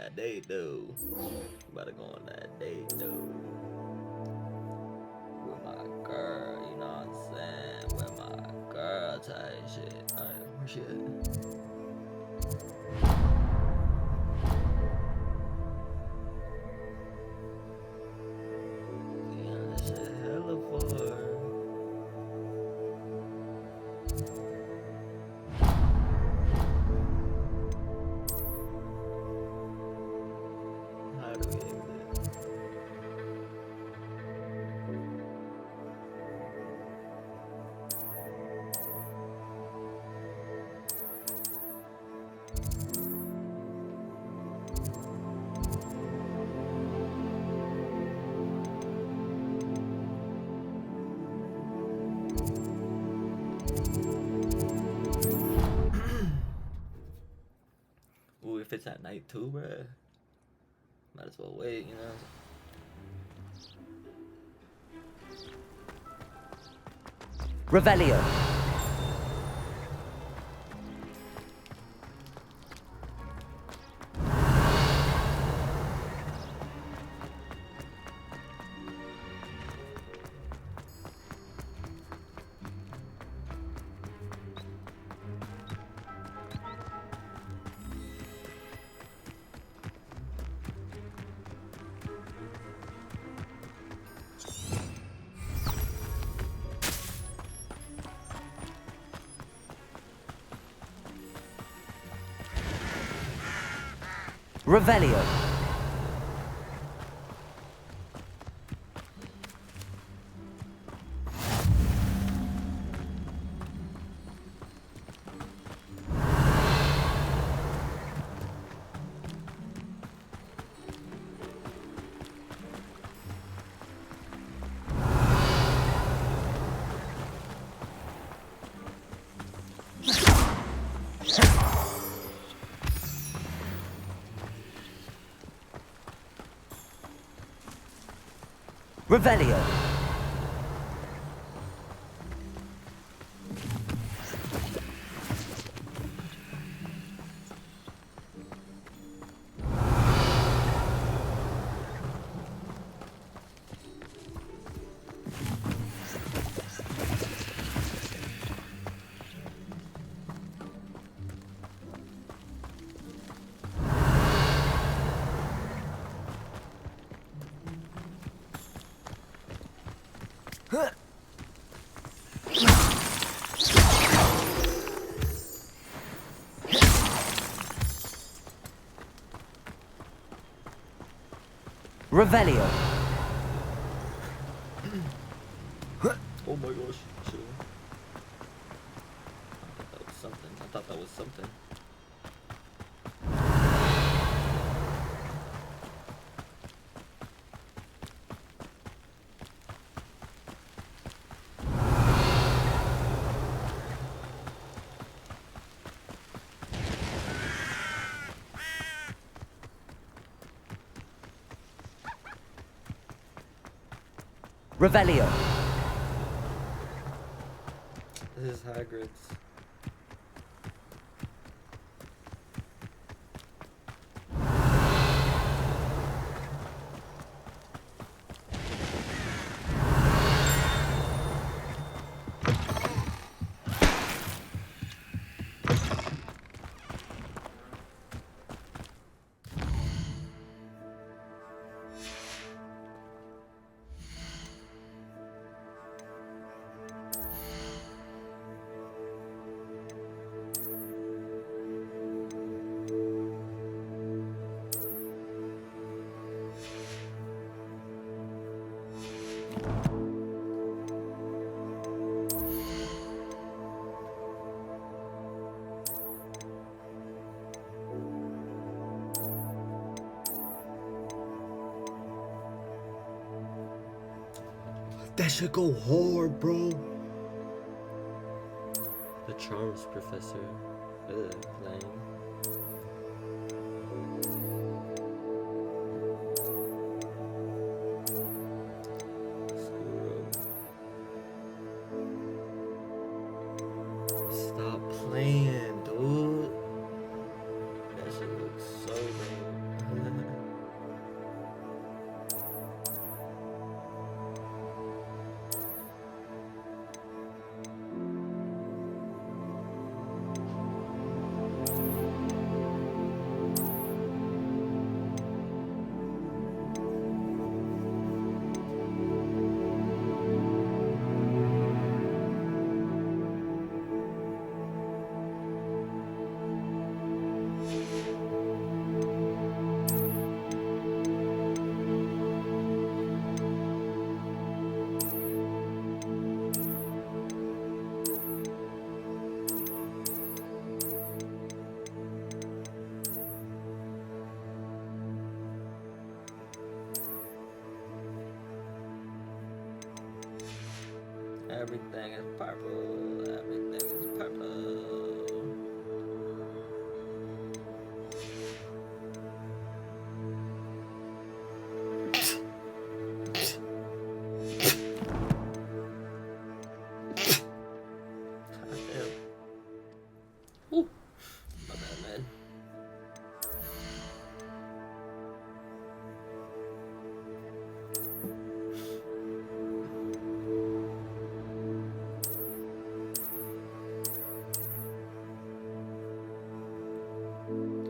that date though. About to go on that date though. With my girl, you know what I'm saying? With my girl type shit. Alright, where she at? Yeah, that shit hella far. How do we exit? Ooh, if it's at night too, bruh, might as well wait, you know? Revelio. Revelio. Revelio. Revelio. Oh my gosh, chill. I thought that was something. I thought that was something. Revelio. This is Hagrid's. That should go hard, bro. The Charms Professor. Lame. Stop playing, dude. That shit looks so good. Everything is purple. Everything is purple. Ooh, my bad, man.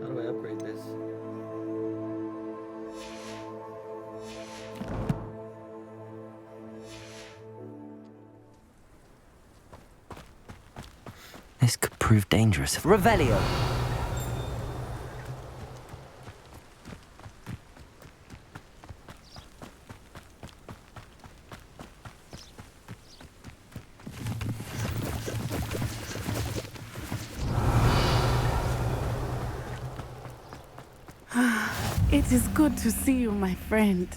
How do I upgrade this? This could prove dangerous. Revelio. It is good to see you, my friend.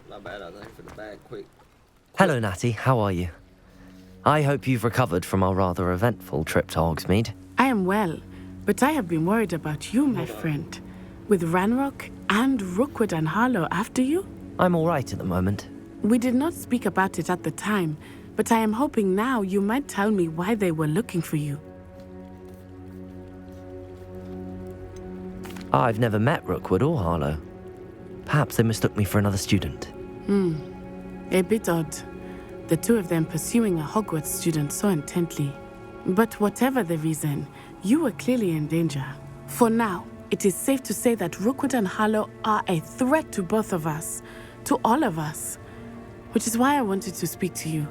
Not bad, I was looking for the bag quick. Hello, Natty. How are you? I hope you've recovered from our rather eventful trip to Hogsmeade. I am well, but I have been worried about you, my friend. With Ranrock and Rookwood and Harlow after you? I'm all right at the moment. We did not speak about it at the time, but I am hoping now you might tell me why they were looking for you. I've never met Rookwood or Harlow. Perhaps they mistook me for another student. A bit odd. The two of them pursuing a Hogwarts student so intently. But whatever the reason, you were clearly in danger. For now, it is safe to say that Rookwood and Harlow are a threat to both of us, to all of us. Which is why I wanted to speak to you.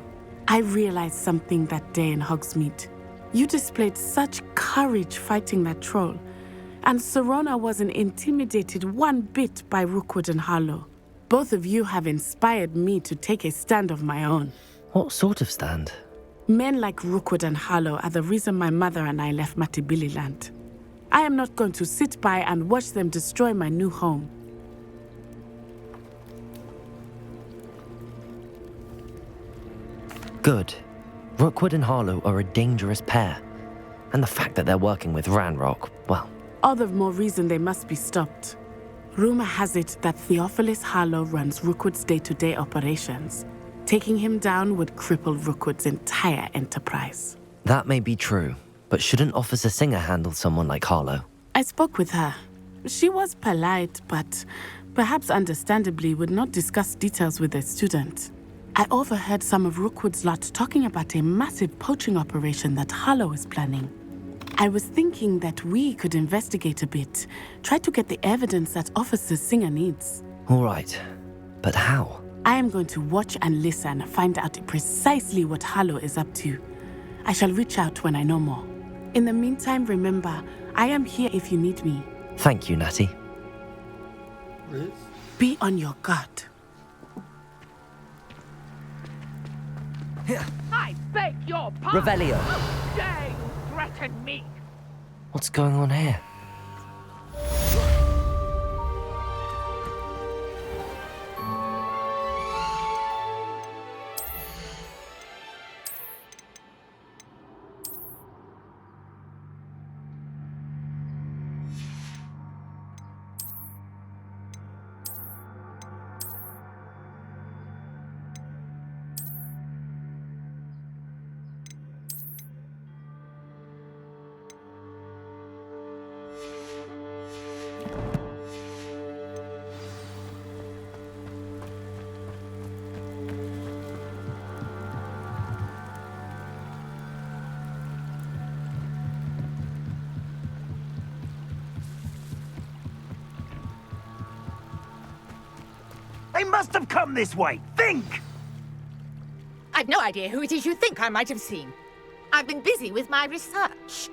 I realized something that day in Hogsmeade. You displayed such courage fighting that troll, and Serona wasn't intimidated one bit by Rookwood and Harlow. Both of you have inspired me to take a stand of my own. What sort of stand? Men like Rookwood and Harlow are the reason my mother and I left Matibili land. I am not going to sit by and watch them destroy my new home. Good. Rookwood and Harlow are a dangerous pair. And the fact that they're working with Ranrock, well... All the more reason they must be stopped. Rumor has it that Theophilus Harlow runs Rookwood's day-to-day operations. Taking him down would cripple Rookwood's entire enterprise. That may be true, but shouldn't Officer Singer handle someone like Harlow? I spoke with her. She was polite, but perhaps understandably would not discuss details with a student. I overheard some of Rookwood's lot talking about a massive poaching operation that Harlow is planning. I was thinking that we could investigate a bit, try to get the evidence that Officer Singer needs. All right, but how? I am going to watch and listen, find out precisely what Harlow is up to. I shall reach out when I know more. In the meantime, remember, I am here if you need me. Thank you, Natty. Riz? Be on your guard. I beg your pardon. Revelio. How dare you threaten me? What's going on here? They must have come this way. Think! I've no idea who it is you think I might have seen. I've been busy with my research.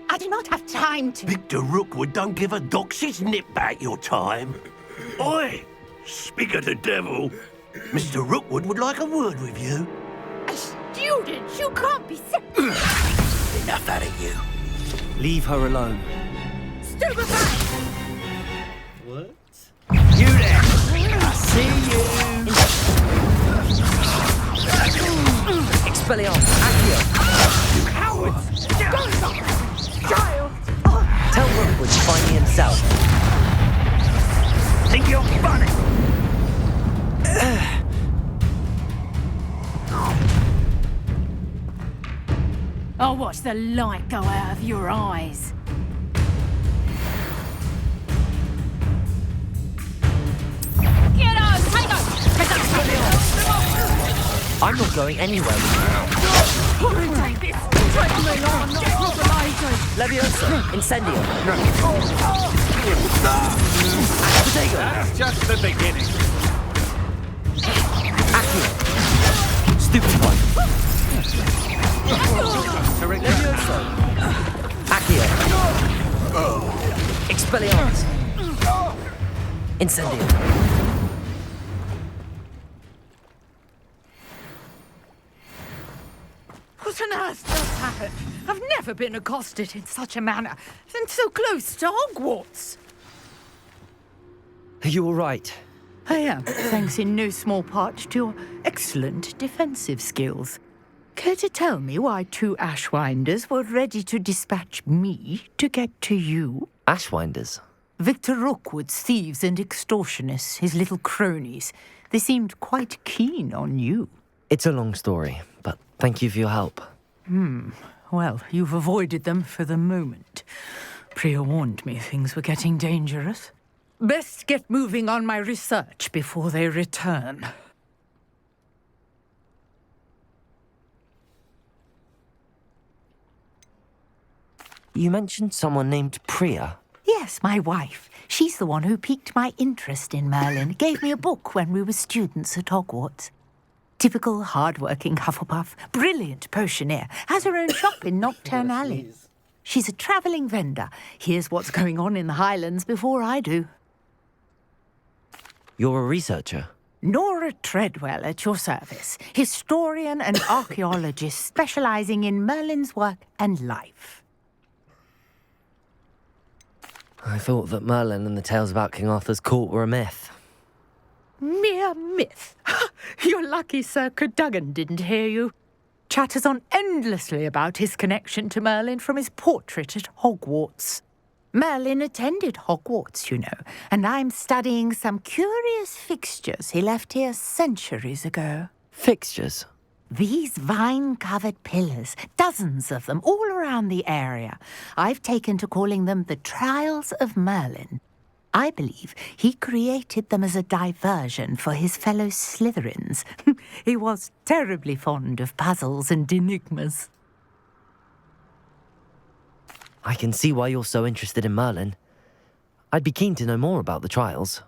I do not have time to... Victor Rookwood don't give a doxy's nip back your time. Oi! Speak of the devil. Mr. Rookwood would like a word with you. A student? You can't be Enough out of you. Leave her alone. stupefied! What? You there! I see you! Expelliarmus! Accio! Cowards! Child! Tell Rookwood to find me himself. Think you're funny? I'll watch the light go out of your eyes. Get on, take us! I'm not going anywhere with you. Take this! Take me on, not proper Leviosa! Incendio! Potato! That's just the beginning. Accio! Stupefy! Leviosa! Accio! Expelliarmus! Incendio! What on earth just happened? I've never been accosted in such a manner, and so close to Hogwarts. Are you all right? I am, thanks in no small part to your excellent defensive skills. Care to tell me why 2 Ashwinders were ready to dispatch me to get to you? Ashwinders? Victor Rookwood's thieves and extortionists, his little cronies. They seemed quite keen on you. It's a long story, but thank you for your help. Well, you've avoided them for the moment. Priya warned me things were getting dangerous. Best get moving on my research before they return. You mentioned someone named Priya. Yes, my wife. She's the one who piqued my interest in Merlin. Gave me a book when we were students at Hogwarts. Typical hard-working Hufflepuff, brilliant potioneer, has her own shop in Nocturne Alley. She's a travelling vendor. Hears what's going on in the Highlands before I do. You're a researcher? Nora Treadwell at your service, historian and archaeologist specialising in Merlin's work and life. I thought that Merlin and the tales about King Arthur's court were a myth. Mere myth. You're lucky Sir Cadogan didn't hear you. Chatters on endlessly about his connection to Merlin from his portrait at Hogwarts. Merlin attended Hogwarts, you know, and I'm studying some curious fixtures he left here centuries ago. Fixtures? These vine-covered pillars, dozens of them, all around the area. I've taken to calling them the Trials of Merlin. I believe he created them as a diversion for his fellow Slytherins. He was terribly fond of puzzles and enigmas. I can see why you're so interested in Merlin. I'd be keen to know more about the trials.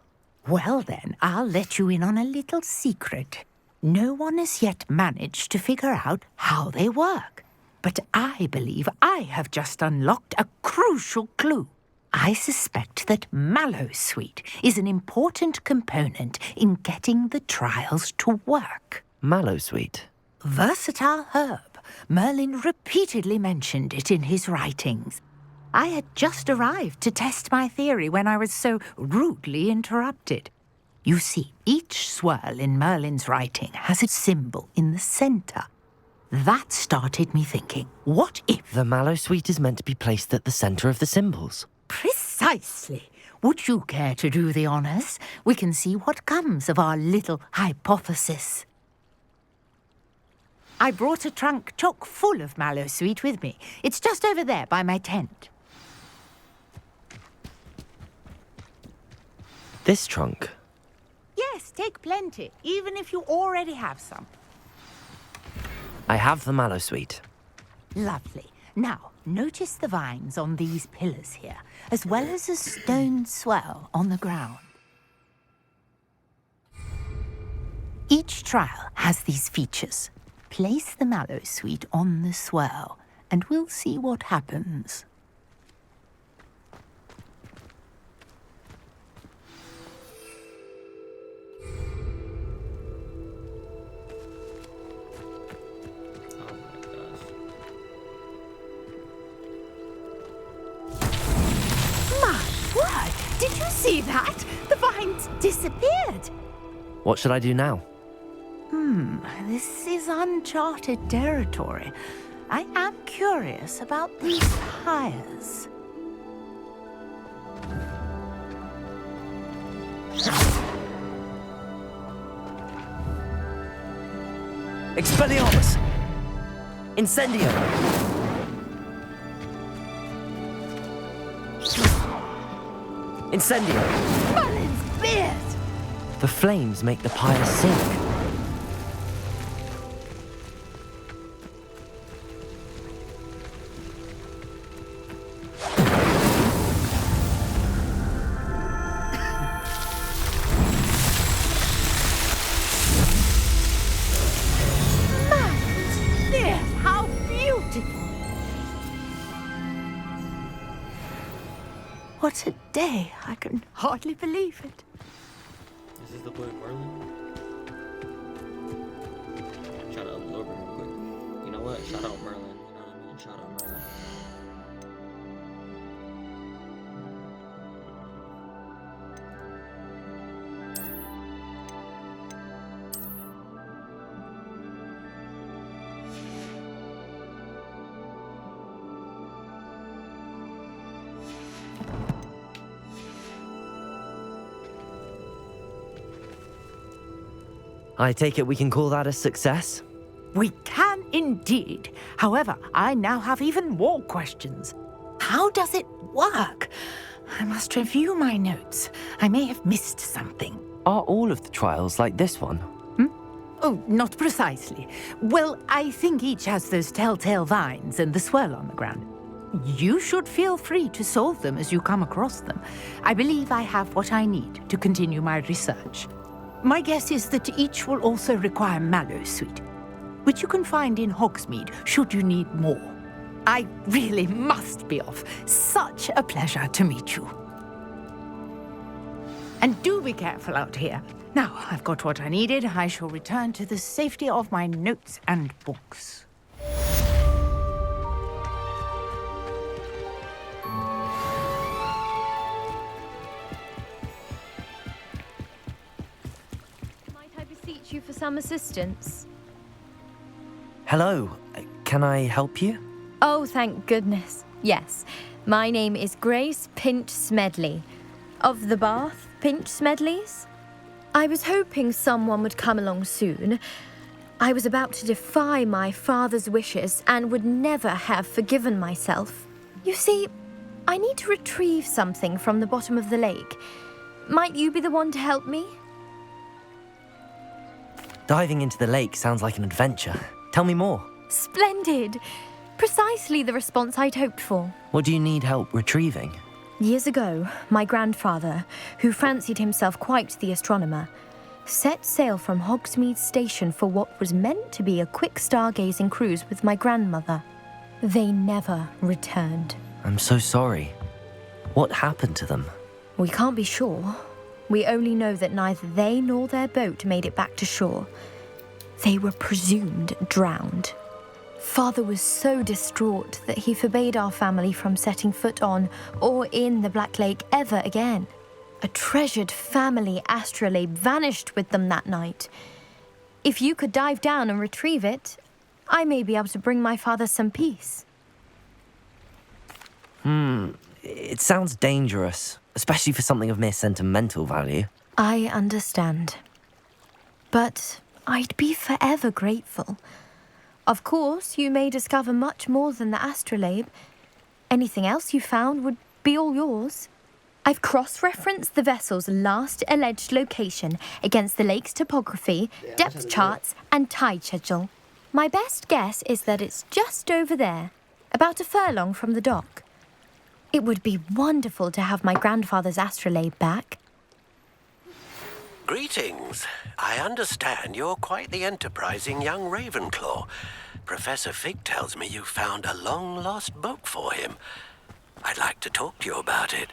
Well then, I'll let you in on a little secret. No one has yet managed to figure out how they work. But I believe I have just unlocked a crucial clue. I suspect that Mallowsweet is an important component in getting the trials to work. Mallowsweet? Versatile herb. Merlin repeatedly mentioned it in his writings. I had just arrived to test my theory when I was so rudely interrupted. You see, each swirl in Merlin's writing has a symbol in the centre. That started me thinking, what if... The Mallowsweet is meant to be placed at the centre of the symbols. Precisely. Would you care to do the honours? We can see what comes of our little hypothesis. I brought a trunk chock full of Mallowsweet with me. It's just over there by my tent. This trunk? Yes, take plenty, even if you already have some. I have the Mallowsweet. Lovely. Now, notice the vines on these pillars here, as well as a stone swell on the ground. Each trial has these features. Place the Mallowsweet on the swell, and we'll see what happens. Did you see that? The vines disappeared. What should I do now? This is uncharted territory. I am curious about these pyres. Expelliarmus! Incendio! Incendio! Mullins beard! The flames make the pyre sink. How beautiful! What a day! I can hardly believe it. This is the boy Merlin. Shout out Lord real quick. You know what? Shout out Merlin. You know what I mean? Shout out Merlin. I take it we can call that a success? We can indeed. However, I now have even more questions. How does it work? I must review my notes. I may have missed something. Are all of the trials like this one? Oh, not precisely. Well, I think each has those telltale vines and the swirl on the ground. You should feel free to solve them as you come across them. I believe I have what I need to continue my research. My guess is that each will also require mallow sweet, which you can find in Hogsmeade should you need more. I really must be off. Such a pleasure to meet you. And do be careful out here. Now, I've got what I needed. I shall return to the safety of my notes and books. You for some assistance. Hello, can I help you? Oh, thank goodness. Yes, my name is Grace Pinch Smedley, of the Bath Pinch Smedleys. I was hoping someone would come along soon. I was about to defy my father's wishes and would never have forgiven myself. You see, I need to retrieve something from the bottom of the lake. Might you be the one to help me? Diving into the lake sounds like an adventure. Tell me more. Splendid! Precisely the response I'd hoped for. What do you need help retrieving? Years ago, my grandfather, who fancied himself quite the astronomer, set sail from Hogsmeade Station for what was meant to be a quick stargazing cruise with my grandmother. They never returned. I'm so sorry. What happened to them? We can't be sure. We only know that neither they nor their boat made it back to shore. They were presumed drowned. Father was so distraught that he forbade our family from setting foot on or in the Black Lake ever again. A treasured family astrolabe vanished with them that night. If you could dive down and retrieve it, I may be able to bring my father some peace. It sounds dangerous, especially for something of mere sentimental value. I understand. But I'd be forever grateful. Of course, you may discover much more than the astrolabe. Anything else you found would be all yours. I've cross-referenced the vessel's last alleged location against the lake's topography, depth charts, and tide schedule. My best guess is that it's just over there, about a furlong from the dock. It would be wonderful to have my grandfather's astrolabe back. Greetings. I understand you're quite the enterprising young Ravenclaw. Professor Fig tells me you found a long-lost book for him. I'd like to talk to you about it.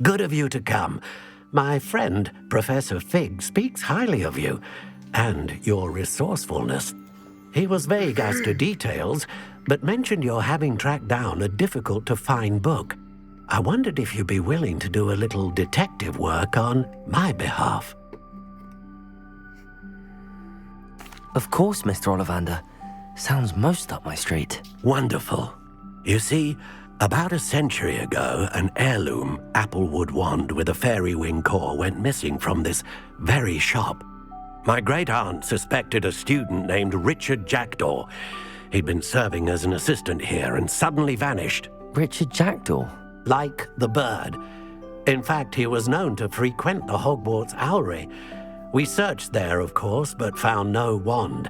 Good of you to come. My friend, Professor Fig, speaks highly of you and your resourcefulness. He was vague as to details, but mentioned your having tracked down a difficult-to-find book. I wondered if you'd be willing to do a little detective work on my behalf. Of course, Mr. Ollivander. Sounds most up my street. Wonderful. You see, about a century ago, an heirloom applewood wand with a fairy wing core went missing from this very shop. My great-aunt suspected a student named Richard Jackdaw. He'd been serving as an assistant here and suddenly vanished. Richard Jackdaw? Like the bird. In fact, he was known to frequent the Hogwarts Owlery. We searched there, of course, but found no wand.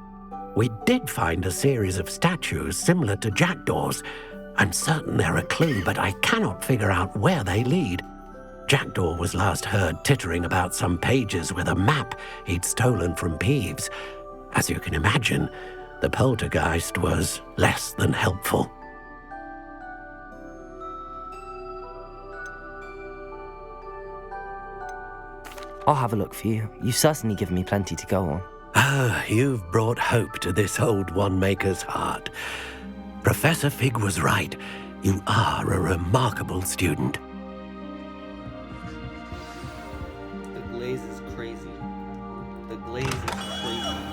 We did find a series of statues similar to Jackdaw's. I'm certain they're a clue, but I cannot figure out where they lead. Jackdaw was last heard tittering about some pages with a map he'd stolen from Peeves. As you can imagine, the poltergeist was less than helpful. I'll have a look for you. You've certainly given me plenty to go on. Ah, you've brought hope to this old one-maker's heart. Professor Fig was right. You are a remarkable student. The glaze is crazy. The glaze is crazy.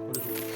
What is this?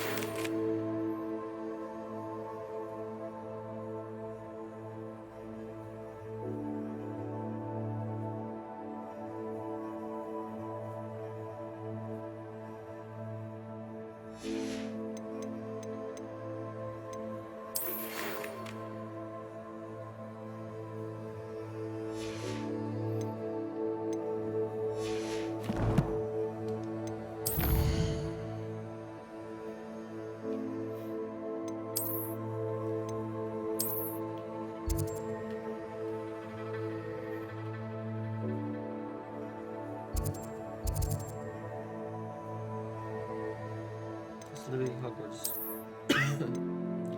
It's literally Hogwarts.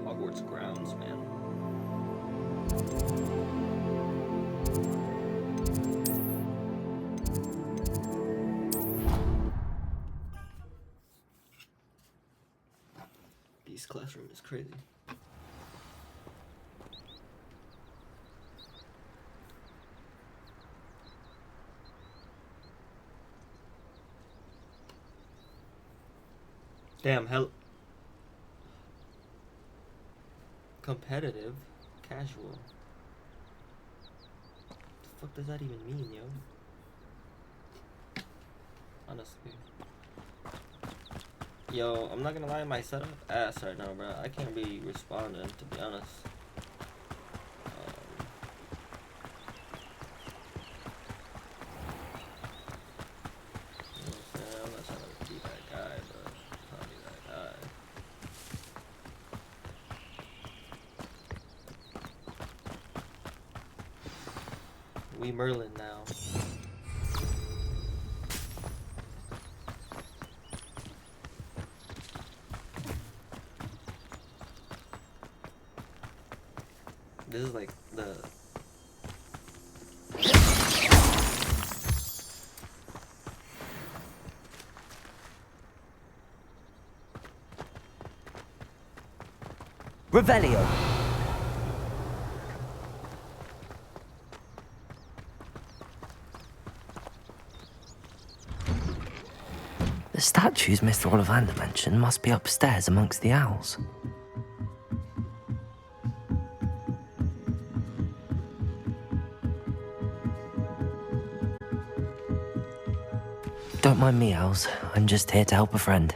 Hogwarts grounds, man. This classroom is crazy. Damn, hell. Competitive, casual. The fuck does that even mean, yo? Honestly. Yo, I'm not gonna lie, my setup ass right now, bro. I can't be responding, to be honest. You know what I'm saying? I'm not trying to be that guy, but I'm trying to be that guy. We Merlin now. This is like the Revelio! The statues Mr. Ollivander mentioned must be upstairs amongst the owls. Don't mind me, owls. I'm just here to help a friend.